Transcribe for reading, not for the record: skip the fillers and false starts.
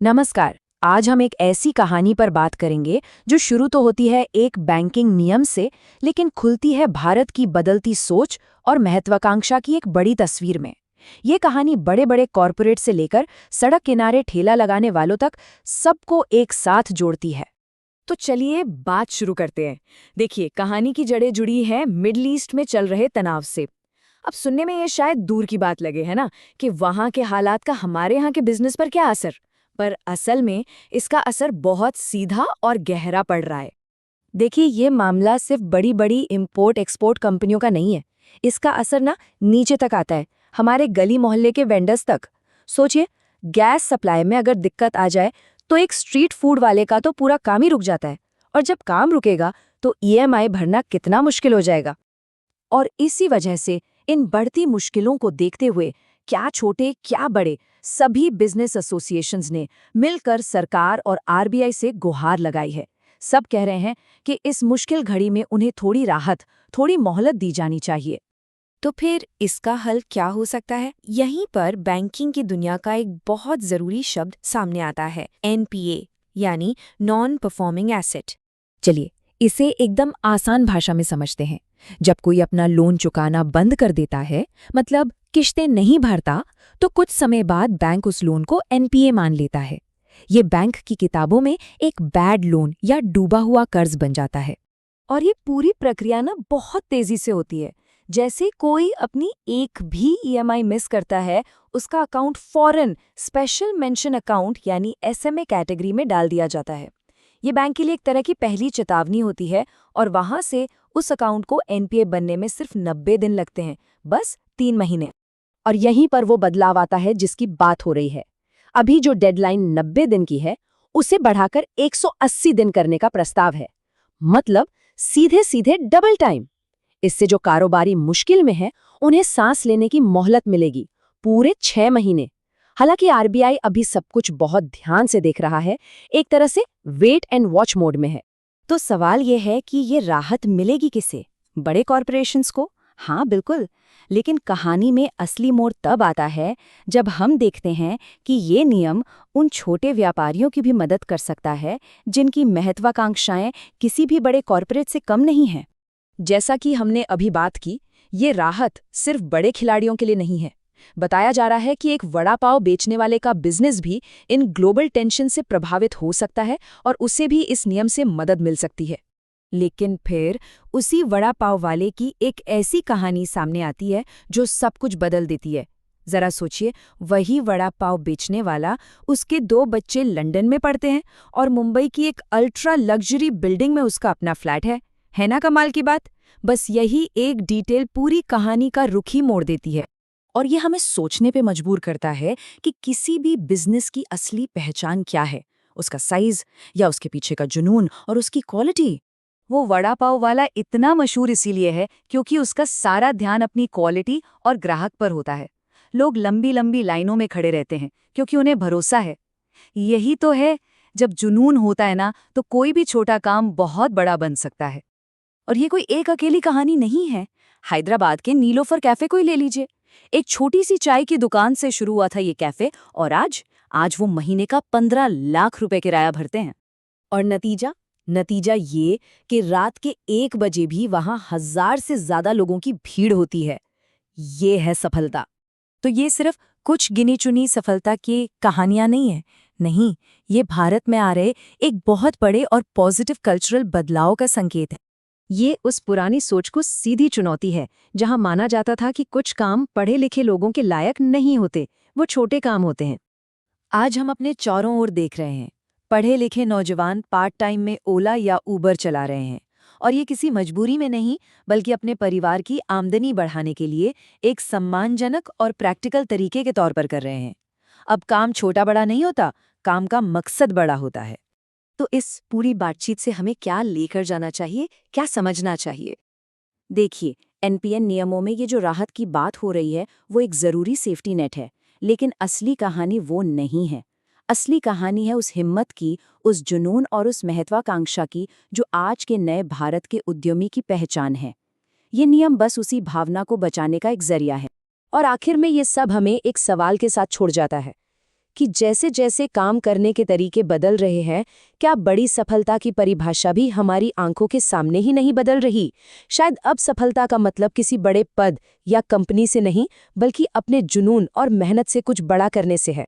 नमस्कार। आज हम एक ऐसी कहानी पर बात करेंगे जो शुरू तो होती है एक बैंकिंग नियम से, लेकिन खुलती है भारत की बदलती सोच और महत्वाकांक्षा की एक बड़ी तस्वीर में। ये कहानी बड़े बड़े कॉरपोरेट से लेकर सड़क किनारे ठेला लगाने वालों तक सबको एक साथ जोड़ती है। तो चलिए बात शुरू करते हैं। देखिए, कहानी की जड़ें जुड़ी हैं मिडल ईस्ट में चल रहे तनाव से। अब सुनने में ये शायद दूर की बात लगे, है ना, कि वहाँ के हालात का हमारे यहाँ के बिजनेस पर क्या असर। पर असल में इसका असर बहुत सीधा और गहरा पड़ रहा है। देखिए, ये मामला सिर्फ बड़ी बड़ी इम्पोर्ट एक्सपोर्ट कंपनियों का नहीं है। इसका असर ना नीचे तक आता है, हमारे गली मोहल्ले के वेंडर्स तक। सोचिए, गैस सप्लाई में अगर दिक्कत आ जाए तो एक स्ट्रीट फूड वाले का तो पूरा काम ही रुक जाता है। और जब काम रुकेगा तो ईएमआई भरना कितना मुश्किल हो जाएगा। और इसी वजह से इन बढ़ती मुश्किलों को देखते हुए क्या छोटे क्या बड़े सभी बिजनेस एसोसिएशंस ने मिलकर सरकार और आरबीआई से गुहार लगाई है। सब कह रहे हैं कि इस मुश्किल घड़ी में उन्हें थोड़ी राहत, थोड़ी मोहलत दी जानी चाहिए। तो फिर इसका हल क्या हो सकता है? यहीं पर बैंकिंग की दुनिया का एक बहुत जरूरी शब्द सामने आता है, एनपीए, यानी नॉन परफॉर्मिंग एसेट। चलिए, इसे एकदम आसान भाषा में समझते हैं। जब कोई अपना लोन चुकाना बंद कर देता है, मतलब किश्तें नहीं भरता, तो कुछ समय बाद बैंक उस लोन को एनपीए मान लेता है। ये बैंक की किताबों में एक बैड लोन या डूबा हुआ कर्ज बन जाता है। और ये पूरी प्रक्रिया ना बहुत तेजी से होती है। जैसे कोई अपनी एक भी ईएमआई मिस करता है, उसका अकाउंट फौरन स्पेशल मेंशन अकाउंट यानी एसएमए कैटेगरी में डाल दिया जाता है। ये बैंक के लिए एक तरह की पहली चेतावनी होती है, और वहां से उस अकाउंट को एनपीए बनने में सिर्फ 90 दिन लगते हैं, बस 3 महीने। और यहीं पर वो बदलाव आता है जिसकी बात हो रही है। अभी जो डेडलाइन 90 दिन की है, उसे बढ़ाकर 180 दिन करने का प्रस्ताव है। मतलब सीधे सीधे डबल टाइम। इससे जो कारोबारी मुश्किल में है, उन्हें सांस लेने की मोहलत मिलेगी, पूरे 6 महीने। हालांकि आरबीआई अभी सब कुछ बहुत ध्यान से देख रहा है, एक तरह से वेट एंड वॉच मोड में है। तो सवाल ये है कि ये राहत मिलेगी किसे? बड़े कॉरपोरेशंस को? हाँ, बिल्कुल। लेकिन कहानी में असली मोड़ तब आता है जब हम देखते हैं कि ये नियम उन छोटे व्यापारियों की भी मदद कर सकता है जिनकी महत्वाकांक्षाएं किसी भी बड़े कॉरपोरेट से कम नहीं हैं। जैसा कि हमने अभी बात की, ये राहत सिर्फ बड़े खिलाड़ियों के लिए नहीं है। बताया जा रहा है कि एक वड़ा पाव बेचने वाले का बिजनेस भी इन ग्लोबल टेंशन से प्रभावित हो सकता है, और उसे भी इस नियम से मदद मिल सकती है। लेकिन फिर उसी वड़ा पाव वाले की एक ऐसी कहानी सामने आती है जो सब कुछ बदल देती है। जरा सोचिए, वही वड़ा पाव बेचने वाला, उसके 2 बच्चे लंदन में पढ़ते हैं और मुंबई की एक अल्ट्रा लग्जरी बिल्डिंग में उसका अपना फ्लैट है ना कमाल की बात? बस यही एक डिटेल पूरी कहानी का रुख ही मोड़ देती है। और ये हमें सोचने पे मजबूर करता है कि किसी भी बिजनेस की असली पहचान क्या है, उसका साइज या उसके पीछे का जुनून और उसकी क्वालिटी। वो वड़ा पाव वाला इतना मशहूर इसीलिए है क्योंकि उसका सारा ध्यान अपनी क्वालिटी और ग्राहक पर होता है। लोग लंबी लंबी लाइनों में खड़े रहते हैं क्योंकि उन्हें भरोसा है। यही तो है, जब जुनून होता है ना, तो कोई भी छोटा काम बहुत बड़ा बन सकता है। और ये कोई एक अकेली कहानी नहीं है। हैदराबाद के नीलोफर कैफे को ही ले लीजिए। एक छोटी सी चाय की दुकान से शुरू हुआ था ये कैफे, और आज वो महीने का 15 लाख रुपए किराया भरते हैं। और नतीजा नतीजा ये कि रात के 1 बजे भी वहां 1000 से ज्यादा लोगों की भीड़ होती है। ये है सफलता। तो ये सिर्फ कुछ गिनी चुनी सफलता की कहानियां नहीं है। नहीं, ये भारत में आ रहे एक बहुत बड़े और पॉजिटिव कल्चरल बदलाव का संकेत है। ये उस पुरानी सोच को सीधी चुनौती है जहां माना जाता था कि कुछ काम पढ़े लिखे लोगों के लायक नहीं होते, वो छोटे काम होते हैं। आज हम अपने चारों ओर देख रहे हैं, पढ़े लिखे नौजवान पार्ट टाइम में ओला या उबर चला रहे हैं। और ये किसी मजबूरी में नहीं, बल्कि अपने परिवार की आमदनी बढ़ाने के लिए एक सम्मानजनक और प्रैक्टिकल तरीके के तौर पर कर रहे हैं। अब काम छोटा बड़ा नहीं होता, काम का मकसद बड़ा होता है। तो इस पूरी बातचीत से हमें क्या लेकर जाना चाहिए, क्या समझना चाहिए? देखिए, एनपीए नियमों में ये जो राहत की बात हो रही है, वो एक ज़रूरी सेफ्टी नेट है, लेकिन असली कहानी वो नहीं है। असली कहानी है उस हिम्मत की, उस जुनून और उस महत्वाकांक्षा की जो आज के नए भारत के उद्यमी की पहचान है। ये नियम बस उसी भावना को बचाने का एक जरिया है। और आखिर में ये सब हमें एक सवाल के साथ छोड़ जाता है। कि जैसे जैसे काम करने के तरीके बदल रहे हैं, क्या बड़ी सफलता की परिभाषा भी हमारी आंखों के सामने ही नहीं बदल रही? शायद अब सफलता का मतलब किसी बड़े पद या कंपनी से नहीं, बल्कि अपने जुनून और मेहनत से कुछ बड़ा करने से है।